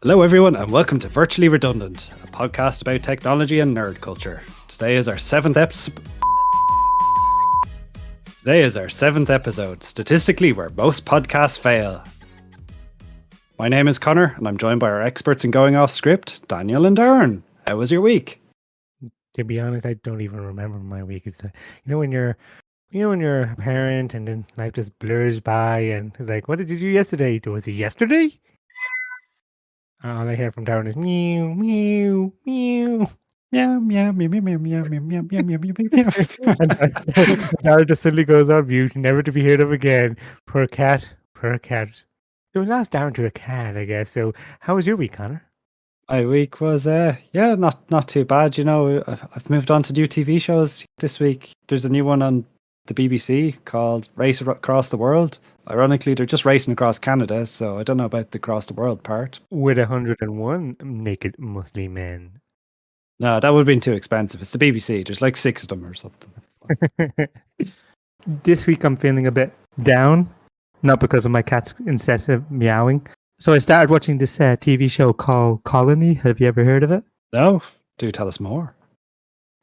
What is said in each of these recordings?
Hello everyone and welcome to Virtually Redundant, a podcast about technology and nerd culture. Today is our seventh episode, statistically where most podcasts fail. My name is Connor and I'm joined by our experts in going off script, Daniel and Darren. How was your week? To be honest, I don't even remember my week. It's when you're a parent and then life just blurs by and it's like, what did you do yesterday? Was it yesterday? All I hear from Darren is meow, meow, meow. Meow, meow, meow, meow, meow, meow, meow, meow, meow, meow, meow, meow. Darren just suddenly goes on mute, never to be heard of again. Poor cat, poor cat. So we lost Darren to a cat, I guess. So how was your week, Connor? My week was, not too bad. You know, I've moved on to new TV shows this week. There's a new one on the BBC called Race Across the World. Ironically, they're just racing across Canada, so I don't know about the across the world part. With 101 naked Muslim men. No, that would have been too expensive. It's the BBC. There's like 6 of them or something. This week I'm feeling a bit down, not because of my cat's incessant meowing. So I started watching this TV show called Colony. Have you ever heard of it? No? Do tell us more.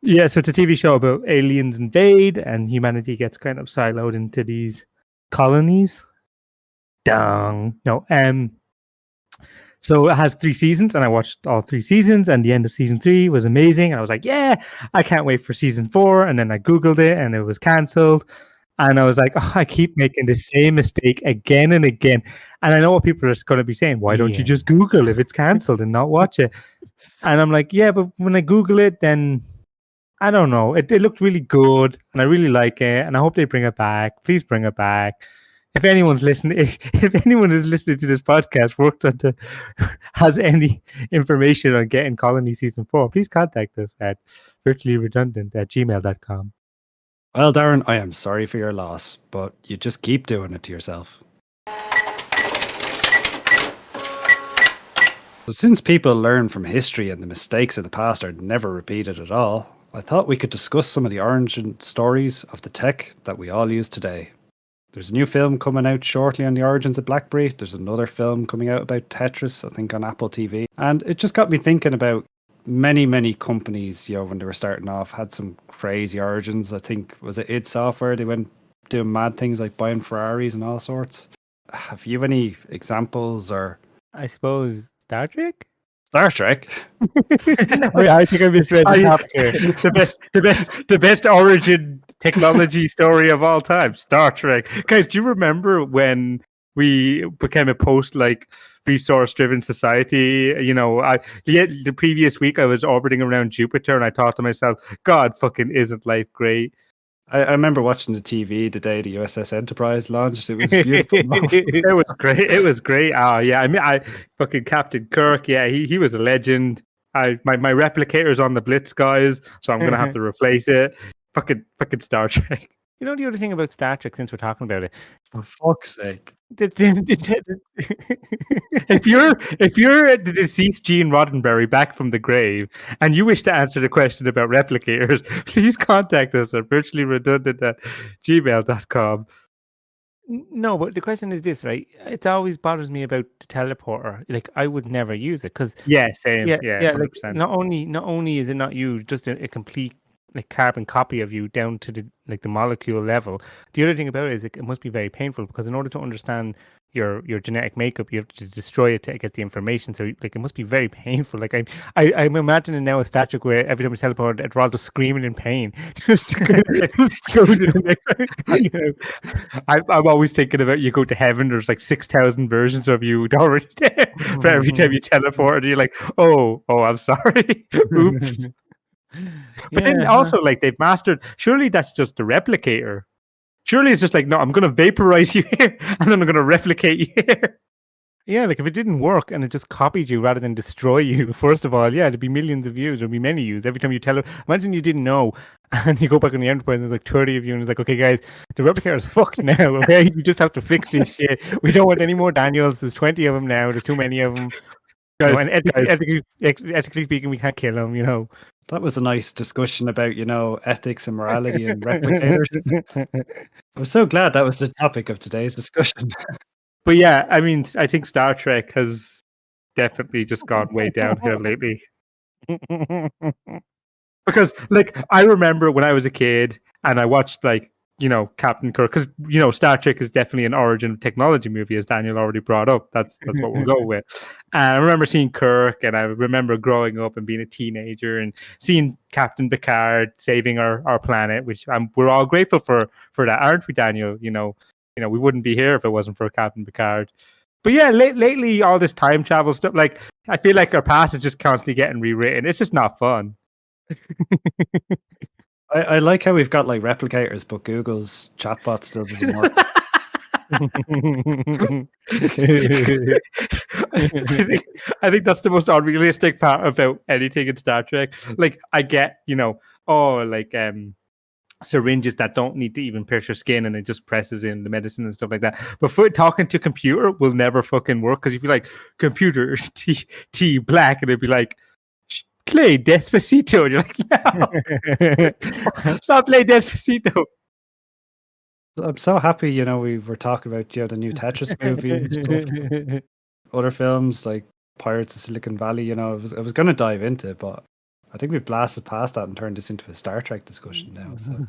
Yeah, so it's a TV show about aliens invade and humanity gets kind of siloed into these colonies. So it has 3 seasons and I watched all 3 seasons and the end of season 3 was amazing. And I was like, yeah, I can't wait for season 4. And then I Googled it and it was cancelled. And I was like, oh, I keep making the same mistake again and again. And I know what people are going to be saying. Why don't you just Google if it's cancelled and not watch it? And I'm like, yeah, but when I Google it, then I don't know. It looked really good and I really like it. And I hope they bring it back. Please bring it back. If anyone's listening, if anyone is listening to this podcast, has any information on getting Colony season 4, please contact us at virtuallyredundant@gmail.com. Well, Darren, I am sorry for your loss, but you just keep doing it to yourself. But since people learn from history and the mistakes of the past are never repeated at all, I thought we could discuss some of the origin stories of the tech that we all use today. There's a new film coming out shortly on the origins of BlackBerry. There's another film coming out about Tetris, I think on Apple TV. And it just got me thinking about many companies, you know, when they were starting off, had some crazy origins. I think, was it id Software? They went doing mad things like buying Ferraris and all sorts. Have you any examples or... I suppose Star Trek? Star Trek? I think I misread the top here. The best origin technology story of all time, Star Trek. Guys, do you remember when we became a resource-driven society? You know, the previous week I was orbiting around Jupiter and I thought to myself, God, fucking isn't life great? I remember watching the TV the day the USS Enterprise launched. It was beautiful. It was great. It was great. Oh yeah, I fucking Captain Kirk. Yeah, he was a legend. My replicator's on the Blitz, guys, so I'm gonna have to replace it. Fucking Star Trek. You know the other thing about Star Trek, since we're talking about it, for fuck's sake. If you're the deceased Gene Roddenberry back from the grave and you wish to answer the question about replicators, please contact us at virtuallyredundant@gmail.com. No, but the question is this, right? It always bothers me about the teleporter. Like, I would never use it because same. Yeah. 100%. Like, not only is it not you, just a complete carbon copy of you down to the molecule level. The other thing about it is it must be very painful because in order to understand your genetic makeup, you have to destroy it to get the information. So it must be very painful. Like I'm imagining now a Star Trek where every time we teleport, we're all just screaming in pain. I'm always thinking about you go to heaven. There's 6,000 versions of you already there. For every time you teleport, you're like, oh, I'm sorry. Oops. But then also, they've mastered. Surely that's just the replicator. Surely it's just no, I'm going to vaporize you here, and then I'm going to replicate you here. Yeah, if it didn't work and it just copied you rather than destroy you, first of all, there'd be millions of views, there'd be many views every time you imagine you didn't know, and you go back on the Enterprise and there's 30 of you, and it's okay, guys, the replicator's fucked now, okay? You just have to fix this shit. We don't want any more Daniels. There's 20 of them now. There's too many of them. Guys, ethically speaking, we can't kill them, you know. That was a nice discussion about, ethics and morality and replicators. I'm so glad that was the topic of today's discussion. But yeah, I mean, I think Star Trek has definitely just gone way downhill lately. Because like I remember when I was a kid and I watched like Captain Kirk, because Star Trek is definitely an origin technology movie, as Daniel already brought up. That's what we'll go with. And I remember seeing Kirk, and I remember growing up and being a teenager and seeing Captain Picard saving our planet, which we're all grateful for that, aren't we, Daniel? We wouldn't be here if it wasn't for Captain Picard. But yeah, lately all this time travel stuff, like I feel like our past is just constantly getting rewritten. It's just not fun. I like how we've got like replicators, but Google's chatbot still doesn't work. I think that's the most unrealistic part about anything in Star Trek. Like I get, syringes that don't need to even pierce your skin and it just presses in the medicine and stuff like that. But for talking to computer will never fucking work, because if you like computer T black, and it'd be like play Despacito, and you're like, no, stop playing Despacito. I'm so happy, we were talking about the new Tetris movie and stuff. Other films like Pirates of Silicon Valley, I was going to dive into it, but I think we've blasted past that and turned this into a Star Trek discussion now. So.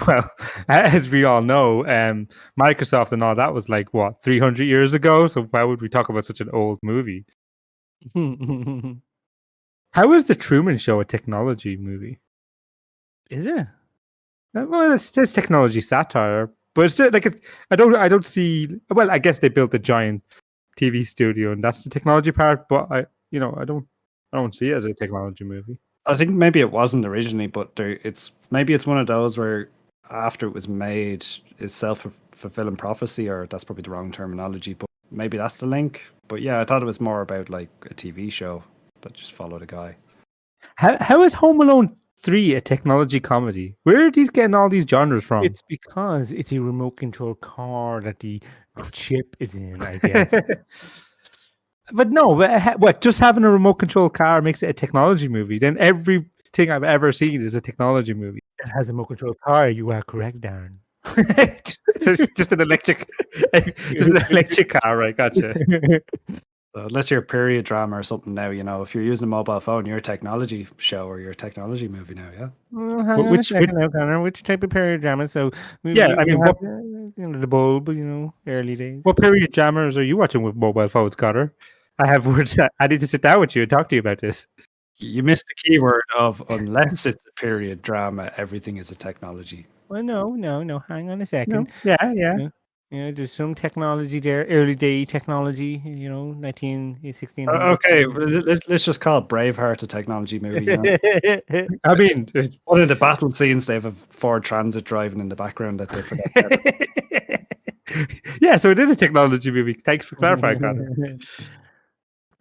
Well, as we all know, Microsoft and all that was like, 300 years ago? So why would we talk about such an old movie? How is The Truman Show a technology movie? Is it? Well, it's technology satire, but it's like I don't see. Well, I guess they built a giant TV studio, and that's the technology part. But I don't see it as a technology movie. I think maybe it wasn't originally, but it's one of those where after it was made, it's self-fulfilling prophecy, or that's probably the wrong terminology, but maybe that's the link. But yeah, I thought it was more about like a TV show that just followed a guy. How is Home Alone 3 a technology comedy? Where are these getting all these genres from? It's because it's a remote control car that the chip is in, I guess. But no, just having a remote control car makes it a technology movie. Then everything I've ever seen is a technology movie. It has a remote control car. You are correct, Darren. So it's just an electric car, right? Gotcha. Unless you're a period drama or something now, if you're using a mobile phone, you're a technology show or you're a technology movie now, yeah? Well, hang on a second now, Connor. Which type of period drama? So, the bulb, early days. What period dramas are you watching with mobile phones, Connor? I have words that I need to sit down with you and talk to you about this. You missed the keyword of unless it's a period drama, everything is a technology. Well, no. Hang on a second. No. Yeah. There's some technology there, early day technology, 1916. Okay, let's just call Braveheart a technology movie. I mean, it's one of the battle scenes, they have a Ford Transit driving in the background that they forget. Yeah, so it is a technology movie. Thanks for clarifying, Connor.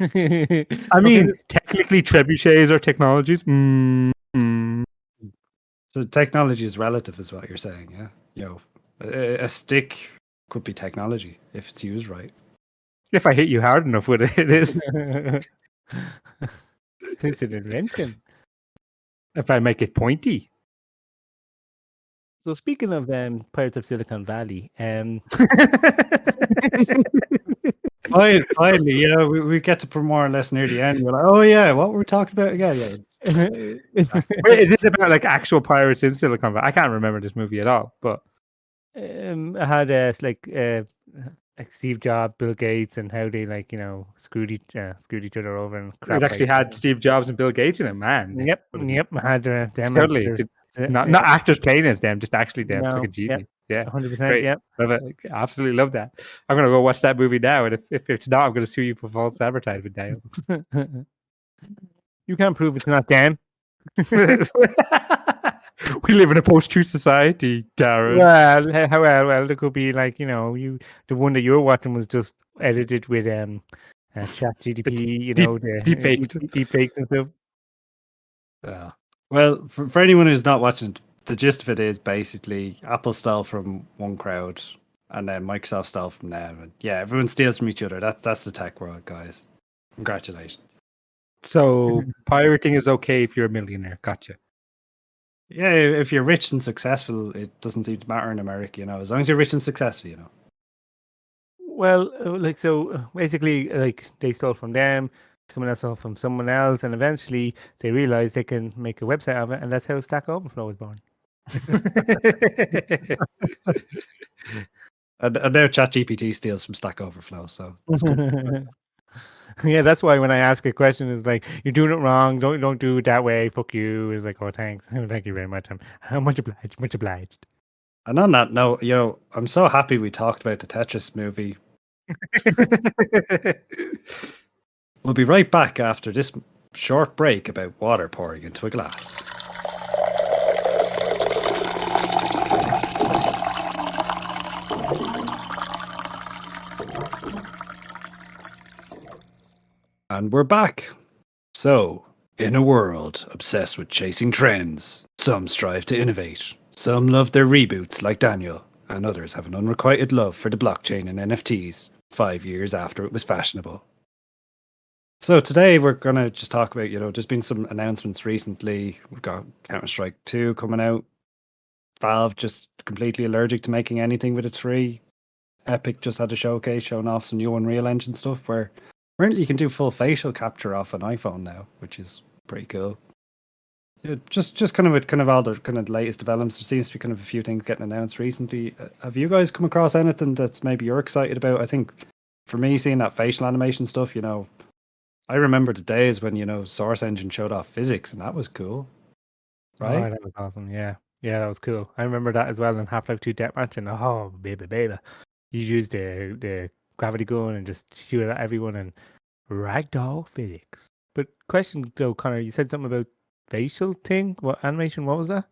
I mean, technically, trebuchets are technologies. So technology is relative, is what you're saying, yeah? A stick could be technology if it's used right. If I hit you hard enough with it, it is. It's an invention. If I make it pointy. So speaking of Pirates of Silicon Valley, finally, we get to more or less near the end. We're like, oh yeah, what were we talking about again? Yeah. Wait, is this about like actual pirates in Silicon Valley? I can't remember this movie at all, but I had like Steve Jobs, Bill Gates, and how they screwed each other over and crap. It actually had Steve Jobs and Bill Gates in it, man. Yep. I had them. Totally. Not actors playing as them, just actually them. No, Freaking genius. Yeah, 100%. Yep. Love it. Absolutely love that. I'm gonna go watch that movie now, and if it's not, I'm gonna sue you for false advertising, Daniel. You can't prove it's not them. We live in a post-truth society, Darren. Well, it could be like the one that you're watching was just edited with ChatGPT, deepfakes and stuff. Yeah. Well, for anyone who's not watching, the gist of it is basically Apple stole from one crowd, and then Microsoft stole from them, and yeah, everyone steals from each other. That's the tech world, guys. Congratulations. So pirating is okay if you're a millionaire. Gotcha. Yeah, if you're rich and successful, it doesn't seem to matter in America, as long as you're rich and successful, Well, basically, like they stole from them, someone else stole from someone else, and eventually they realized they can make a website of it, and that's how Stack Overflow was born. And now ChatGPT steals from Stack Overflow, so it's good. Yeah, that's why when I ask a question, it's like you're doing it wrong. Don't do it that way. Fuck you. It's like, oh, thanks, thank you very much. I'm much obliged. Much obliged. And on that note, I'm so happy we talked about the Tetris movie. We'll be right back after this short break about water pouring into a glass. And we're back. So, in a world obsessed with chasing trends, some strive to innovate. Some love their reboots like Daniel, and others have an unrequited love for the blockchain and NFTs 5 years after it was fashionable. So today we're going to just talk about, there's been some announcements recently. We've got Counter-Strike 2 coming out. Valve just completely allergic to making anything with a 3. Epic just had a showcase showing off some new Unreal Engine stuff where apparently you can do full facial capture off an iPhone now, which is pretty cool. Yeah, just kind of with kind of all the kind of latest developments, there seems to be kind of a few things getting announced recently. Have you guys come across anything that's maybe you're excited about? I think for me, seeing that facial animation stuff, I remember the days when, Source Engine showed off physics, and that was cool. Right? Oh, that was awesome. Yeah, that was cool. I remember that as well in Half-Life 2 Deathmatch, and oh, baby, you use the gravity gun and just shoot it at everyone and ragdoll physics. But question though, Connor, you said something about facial thing. What animation? What was that?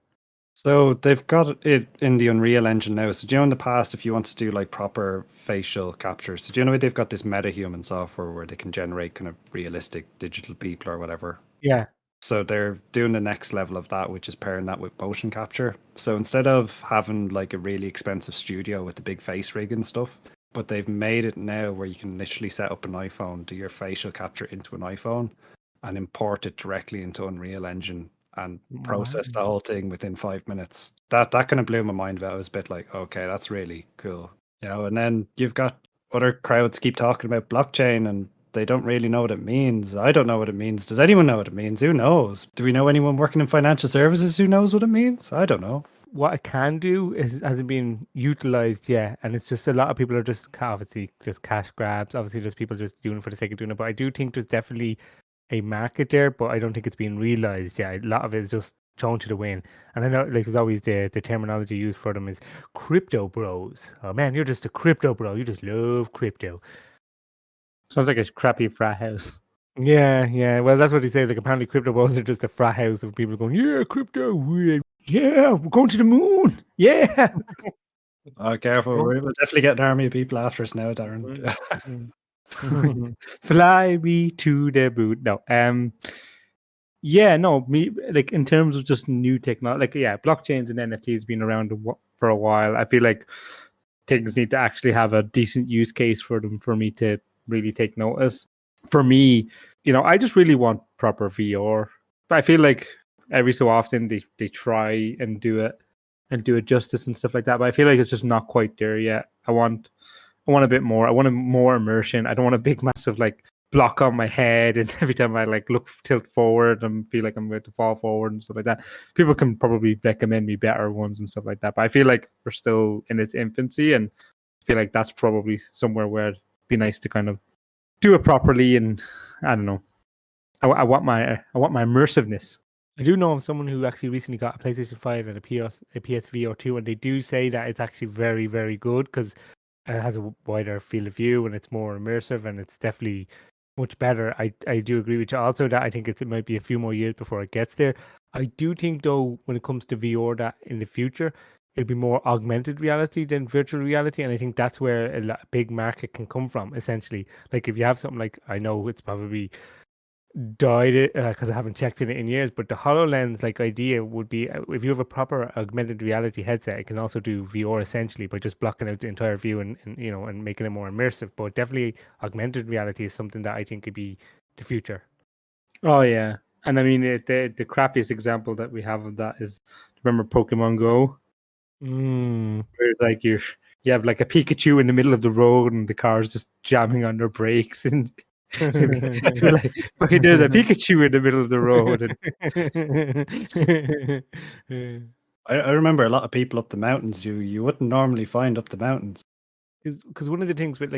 So they've got it in the Unreal Engine now. So do you know in the past, if you want to do like proper facial capture, so do you know they've got this metahuman software where they can generate kind of realistic digital people or whatever? Yeah. So they're doing the next level of that, which is pairing that with motion capture. So instead of having like a really expensive studio with the big face rig and stuff, but they've made it now where you can literally set up an iPhone, do your facial capture into an iPhone, and import it directly into Unreal Engine and process the whole thing within 5 minutes. That kind of blew my mind. About it was a bit like, okay, that's really cool, And then you've got other crowds keep talking about blockchain, and they don't really know what it means. I don't know what it means. Does anyone know what it means? Who knows? Do we know anyone working in financial services who knows what it means? I don't know. What it can do hasn't been utilized yet, and it's just a lot of people are just obviously just cash grabs. Obviously, there's people just doing it for the sake of doing it. But I do think there's definitely a market there, but I don't think it's being realized yet. A lot of it is just shown to the wind. And I know, like, there's always the terminology used for them is crypto bros. Oh man, you're just a crypto bro. You just love crypto. Sounds like a crappy frat house. Yeah. Well, that's what they say. Like, apparently, crypto bros are just a frat house of people going, yeah, crypto. Yeah, we're going to the moon. Yeah. Oh, careful. We'll definitely get an army of people after us now, Darren. Fly me to the moon. No. Yeah, no, me like in terms of just new technology, like blockchains and NFTs been around for a while. I feel like things need to actually have a decent use case for them for me to really take notice. For me, I just really want proper VR. But I feel like every so often they try and do it justice and stuff like that. But I feel like it's just not quite there yet. I want a bit more. I want a more immersion. I don't want a big massive like block on my head, and every time I like tilt forward and feel like I'm going to fall forward and stuff like that. People can probably recommend me better ones and stuff like that, but I feel like we're still in its infancy, and I feel like that's probably somewhere where it'd be nice to kind of do it properly. And I don't know, I want my immersiveness. I do know of someone who actually recently got a PlayStation 5 and a PSVR 2, and they do say that it's actually very, very good because it has a wider field of view and it's more immersive, and it's definitely much better. I do agree with you also that I think it might be a few more years before it gets there. I do think though, when it comes to VR, that in the future it'll be more augmented reality than virtual reality, and I think that's where a big market can come from. Essentially, like if you have something like, I know it's probably died it because I haven't checked it in years, but the HoloLens like idea would be if you have a proper augmented reality headset, it can also do VR essentially by just blocking out the entire view and making it more immersive. But definitely augmented reality is something that I think could be the future. Oh yeah, and I mean the crappiest example that we have of that is, remember Pokemon Go? Where it's like you have like a Pikachu in the middle of the road, and the car's just jamming on their brakes, and you're like, okay, there's a Pikachu in the middle of the road, and I remember a lot of people up the mountains you wouldn't normally find up the mountains. Because one of the things with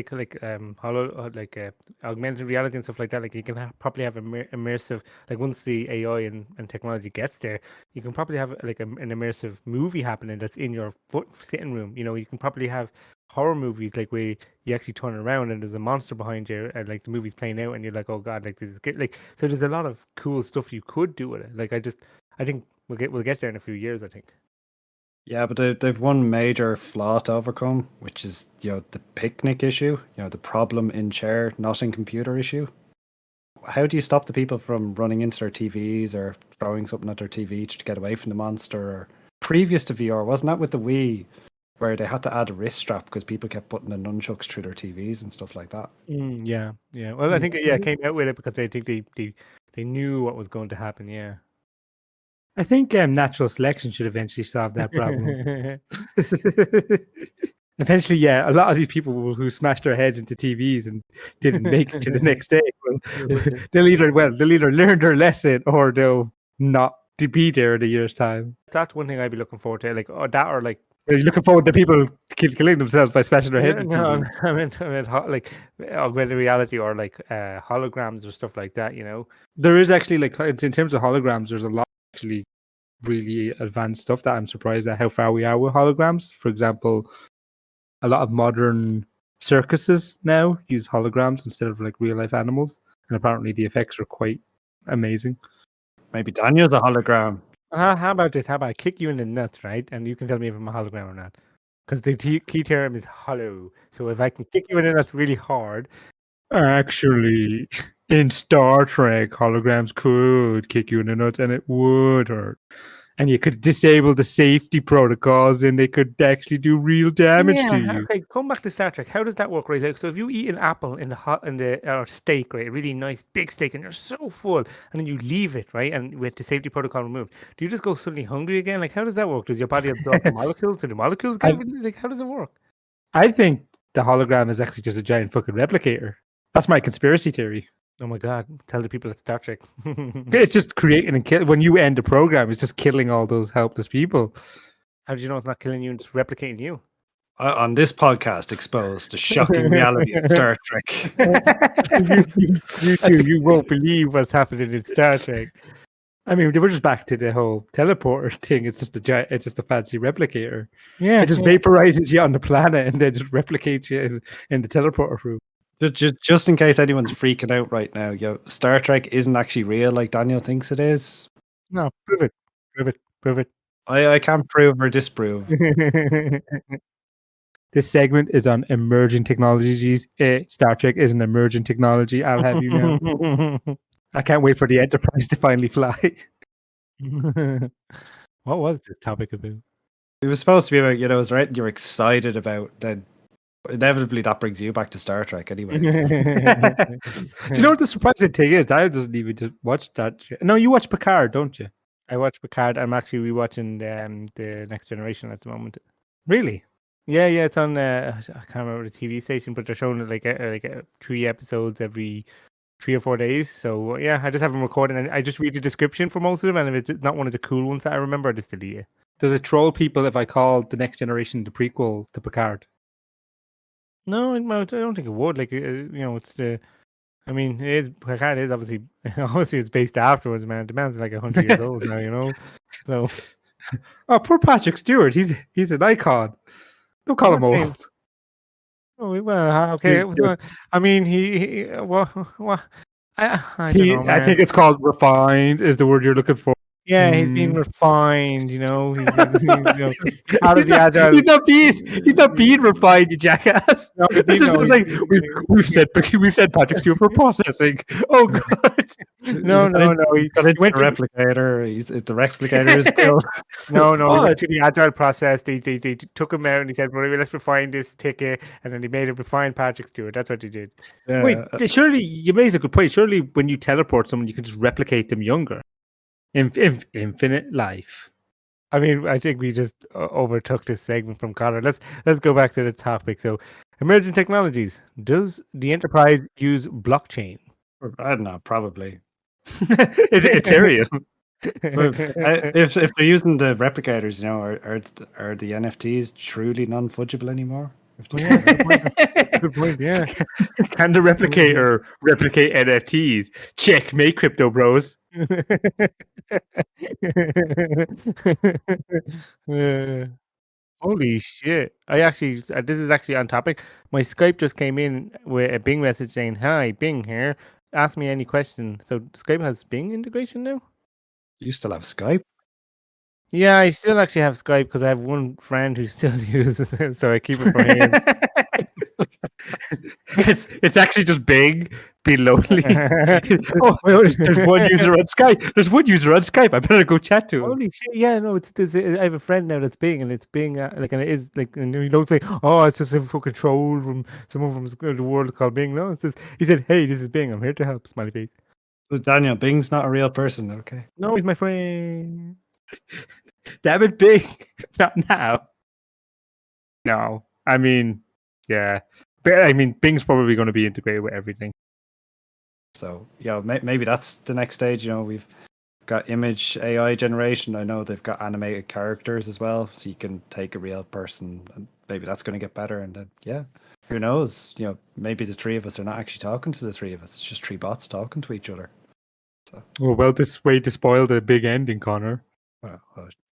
augmented reality and stuff like that, like you can probably have immersive, like once the AI and technology gets there, you can probably have like an immersive movie happening that's in your sitting room. You know, you can probably have horror movies like where you actually turn around and there's a monster behind you, and like the movie's playing out, and you're like, oh god, like this is good. Like, so there's a lot of cool stuff you could do with it. Like I think we'll get there in a few years. I think. Yeah, but they've one major flaw to overcome, which is, the picnic issue, the problem in chair, not in computer issue. How do you stop the people from running into their TVs or throwing something at their TV to get away from the monster? Or previous to VR, wasn't that with the Wii, where they had to add a wrist strap because people kept putting the nunchucks through their TVs and stuff like that? Yeah. Well, I think it came out with it because they think they knew what was going to happen. Yeah. I think natural selection should eventually solve that problem. Eventually, yeah, a lot of these people who smashed their heads into TVs and didn't make it to the next day, they'll either learn their lesson or they'll not be there in a year's time. That's one thing I'd be looking forward to, like that, or like Are you looking forward to people killing themselves by smashing their heads into no, TVs? I meant like augmented reality or like holograms or stuff like that. You know, There is actually, like, in terms of holograms, there's a lot actually really advanced stuff that I'm surprised at how far we are with holograms. For example, a lot of modern circuses now use holograms instead of like real life animals, and apparently the effects are quite amazing. Maybe Daniel's a hologram. how about this? How about I kick you in the nuts, right? And you can tell me if I'm a hologram or not. Because the key term is hollow. So if I can kick you in the nuts really hard, Actually, in Star Trek, holograms could kick you in the nuts and it would hurt. And you could disable the safety protocols and they could actually do real damage to you. Okay, come back to Star Trek. How does that work, right? Like, so if you eat an apple in the or steak, right, a really nice big steak, and you're so full, and then you leave it, right, and with the safety protocol removed, do you just go suddenly hungry again? Like, how does that work? Does your body absorb the molecules? Do the molecules get like? How does it work? I think the hologram is actually just a giant fucking replicator. That's my conspiracy theory. Oh my god! Tell the people at Star Trek. It's just creating and kill. When you end the program, it's just killing all those helpless people. How do you know it's not killing you and just replicating you? On this podcast, exposed the shocking reality of Star Trek. You won't believe what's happening in Star Trek. I mean, we're just back to the whole teleporter thing. It's just a fancy replicator. Yeah, It just vaporizes you on the planet and then just replicates you in the teleporter room. Just in case anyone's freaking out right now, Star Trek isn't actually real like Daniel thinks it is. No, prove it. I can't prove or disprove. This segment is on emerging technologies. Star Trek is an emerging technology. I'll have you know. I can't wait for the Enterprise to finally fly. What was the topic about? It was supposed to be about, it's right, you're excited about, then inevitably that brings you back to Star Trek anyway. Do you know what the surprising thing is? I doesn't even just watch that. No, you watch Picard, don't you? I watch Picard. I'm actually rewatching the Next Generation at the moment. Really? Yeah, it's on. I can't remember the TV station, but they're showing it like 3 episodes every 3 or 4 days. So yeah, I just have them recording, and I just read the description for most of them, and if it's not one of the cool ones that I remember, I just delete it. Does it troll people if I call the Next Generation the prequel to Picard? No, I don't think it would. Like it's the. I mean, Picard is obviously it's based afterwards, man. The man's like 100 years old now, So. Oh, poor Patrick Stewart. He's an icon. Don't call him old. Oh well, okay. I mean, he well, I don't know, man. I think it's called refined. Is the word you're looking for? Yeah, he's being refined. He's out of the agile. He's not being refined, you jackass. No, like we've said Patrick Stewart for processing. Oh god. No. He's got a replicator. The replicator is built. No. He went through the agile process. They took him out and he said, "Well, let's refine this ticket," and then he made a refined Patrick Stewart. That's what he did. Yeah. Wait, surely you raise a good point. Surely when you teleport someone, you can just replicate them younger. Infinite life. I mean, I think we just overtook this segment from Connor. Let's go back to the topic. So, emerging technologies. Does the enterprise use blockchain? I don't know, probably. Is it Ethereum? But if they're using the replicators, are the NFTs truly non-fungible anymore? Good point. Yeah. Can the replicator replicate NFTs? Checkmate, crypto bros. Holy shit! This is actually on topic. My Skype just came in with a Bing message saying, "Hi, Bing here. Ask me any question." So Skype has Bing integration now. You still have Skype? Yeah, I still actually have Skype because I have one friend who still uses it, so I keep it for him. It's actually just Bing, be lonely. There's one user on Skype. There's one user on Skype. I better go chat to him. Holy shit! Yeah, no, I have a friend now that's Bing, and it's Bing, and it is like, and you don't say, "Oh, it's just a fucking troll from someone from the world called Bing." No, he said, "Hey, this is Bing. I'm here to help." Smiley face. So Daniel, Bing's not a real person, okay? No, he's my friend. Damn it, Bing! Not now. No, I mean, yeah, but I mean, Bing's probably going to be integrated with everything. So maybe that's the next stage. We've got image AI generation. I know they've got animated characters as well, so you can take a real person, and maybe that's going to get better. And then, who knows? Maybe the three of us are not actually talking to the three of us. It's just three bots talking to each other. So. Well, this way to spoil the big ending, Connor. Well,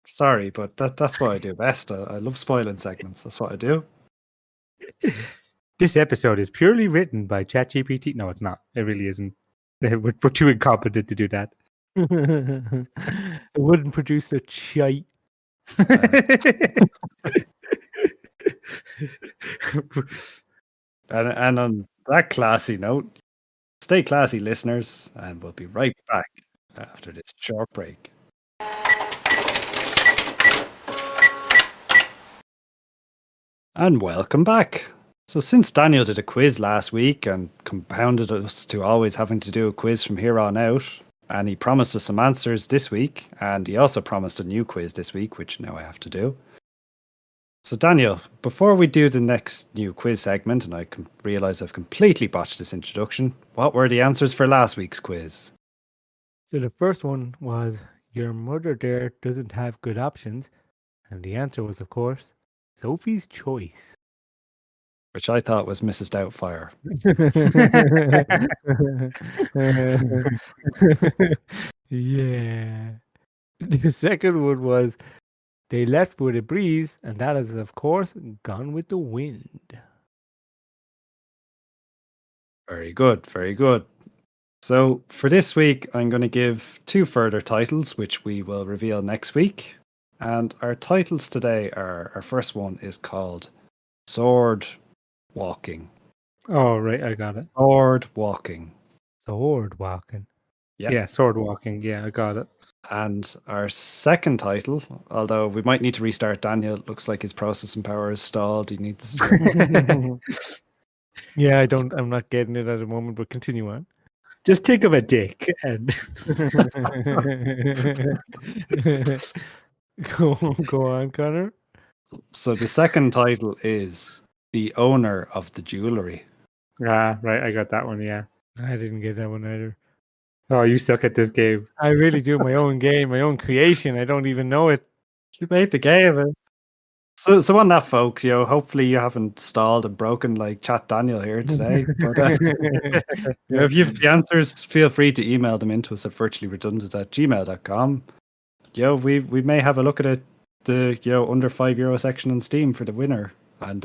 sorry, but that's what I do best. I love spoiling segments. That's what I do. This episode is purely written by ChatGPT. No, it's not. It really isn't. We're too incompetent to do that. It wouldn't produce a shite. And on that classy note, stay classy, listeners, and we'll be right back after this short break. And welcome back. So since Daniel did a quiz last week and compounded us to always having to do a quiz from here on out, and he promised us some answers this week, and he also promised a new quiz this week, which now I have to do. So Daniel, before we do the next new quiz segment, and I realise I've completely botched this introduction, what were the answers for last week's quiz? So the first one was, your mother there doesn't have good options, and the answer was, of course, Sophie's Choice. Which I thought was Mrs. Doubtfire. Yeah. The second one was, they left with a breeze, and that is, of course, Gone with the Wind. Very good, very good. So for this week, I'm going to give two further titles, which we will reveal next week. And our titles today are, our first one is called Sword Walking. Oh, right, I got it. Sword Walking. Sword Walking. Yeah, Sword Walking. Yeah, I got it. And our second title, although we might need to restart Daniel, it looks like his processing power is stalled. He needs. Yeah, I'm not getting it at the moment, but continue on. Just think of a dick and go on, Connor. So the second title is The Owner of the Jewelry. Ah, right, I got that one. Yeah. I didn't get that one either. Oh, you suck at this game. I really do my own game, my own creation. I don't even know it. You made the game. So on that, folks, hopefully you haven't stalled and broken like Chat Daniel here today. But if you have the answers, feel free to email them into us at virtuallyredundant@gmail.com. We may have a look at the under €5 section on Steam for the winner, and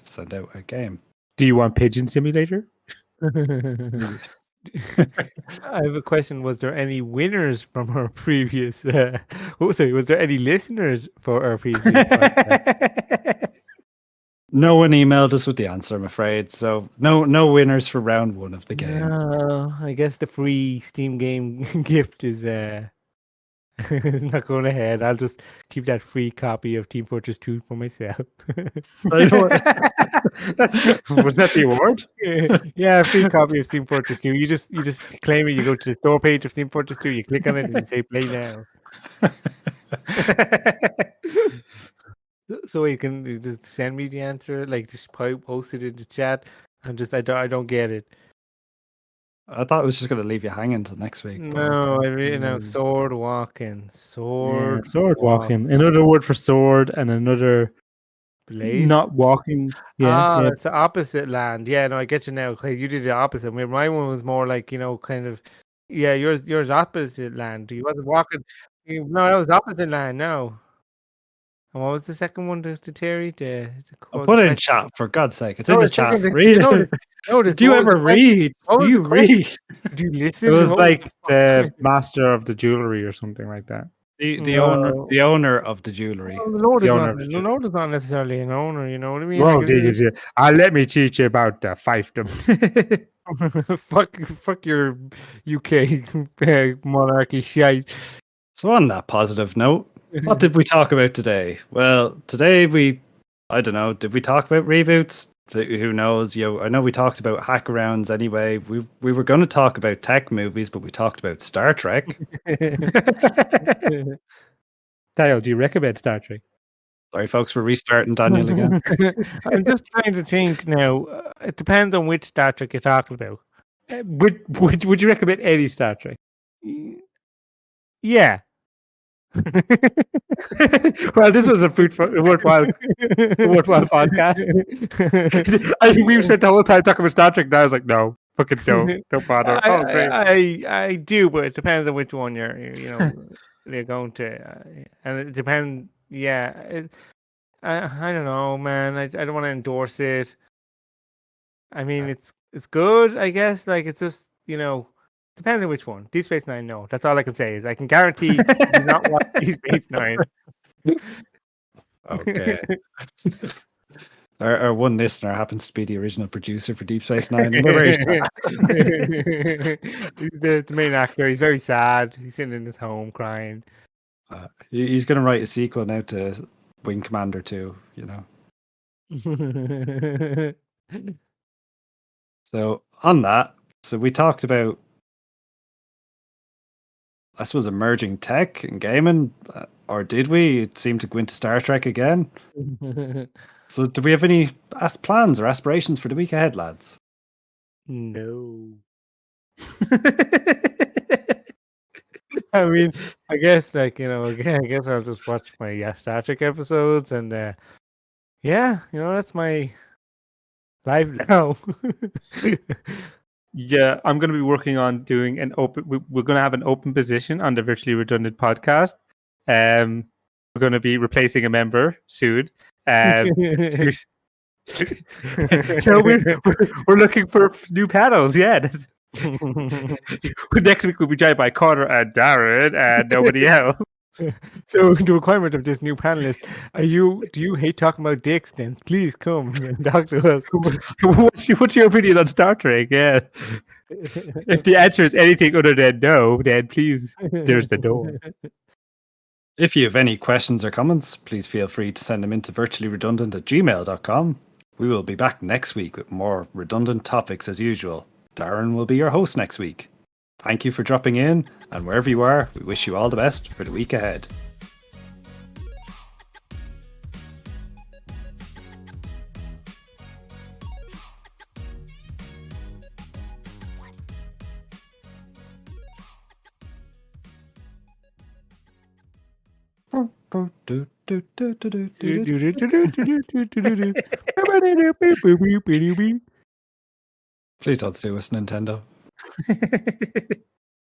send out a game. Do you want Pigeon Simulator? I have a question. Was there any winners from our previous? Was there any listeners for our previous podcast? No one emailed us with the answer, I'm afraid. So no winners for round one of the game. No, I guess the free Steam game gift is is not going ahead. I'll just keep that free copy of Team Fortress 2 for myself. Was that the award? Yeah, free copy of Team Fortress 2. You just claim it. You go to the store page of Team Fortress 2. You click on it and you say play now. So you can just send me the answer, like just post it in the chat. I don't get it. I thought it was just going to leave you hanging until next week. but No, okay. I really know. Sword walking, sword walking. Another word for sword and another blade. not walking. Ah, Yeah. it's the opposite land. Yeah, no, I get you now. 'Cause you did the opposite. My one was more like, kind of. Yeah, yours opposite land. You wasn't walking. No, that was opposite land. No. And what was the second one to Terry? I'll What was put the it in question? chat, for God's sake. It's No, in the the chat. second. Read it. No, Do you what was ever the question? read? What Do was you the question? read? Do you It listen? was What like was the master of the jewelry or something like that. The No. owner of the jewelry. Well, the Lord The is owner not. of the The jewelry. Lord is not necessarily an owner. You know what I mean? Well, Like, it's let me teach you about the fiefdom. fuck your UK monarchy shite. So on that positive note, what did we talk about today? Well, today I don't know, did we talk about reboots? Who knows? I know we talked about hack-arounds anyway. We were going to talk about tech movies, but we talked about Star Trek. Dale, do you recommend Star Trek? Sorry, folks, we're restarting Daniel again. I'm just trying to think now. It depends on which Star Trek you're talking about. Would you recommend any Star Trek? Yeah. Well, this was a worthwhile podcast. I think we've spent the whole time talking about Star Trek. Now I was like, no, fucking don't bother. Oh, great. I do, but it depends on which one they're going to, and it depends. Yeah, I don't know, man. I don't want to endorse it. I mean, it's good, I guess. Like, it's just depends on which one. Deep Space Nine, no. That's all I can say. Is I can guarantee you do not watch Deep Space Nine. Okay. Our one listener happens to be the original producer for Deep Space Nine. And we're very sad. He's the main actor. He's very sad. He's sitting in his home crying. He's going to write a sequel now to Wing Commander 2, So on that, we talked about, I suppose, emerging tech and gaming, or did we? It seemed to go into Star Trek again. So do we have any plans or aspirations for the week ahead, lads? No. I mean, I guess I guess I'll just watch my Star Trek episodes, and that's my life now. Yeah, I'm going to be working on doing we're going to have an open position on the Virtually Redundant podcast. We're going to be replacing a member soon. So we're looking for new panels. Yeah. Next week we'll be joined by Connor and Darren and nobody else. So the requirement of this new panelist, do you hate talking about dicks? Then please come and talk to us. What's your opinion on Star Trek? Yeah. If the answer is anything other than no, then please, there's the door. If you have any questions or comments, please feel free to send them into virtuallyredundant@gmail.com. We will be back next week with more redundant topics as usual. Darren will be your host next week. Thank you for dropping in, and wherever you are, we wish you all the best for the week ahead. Please don't sue us, Nintendo.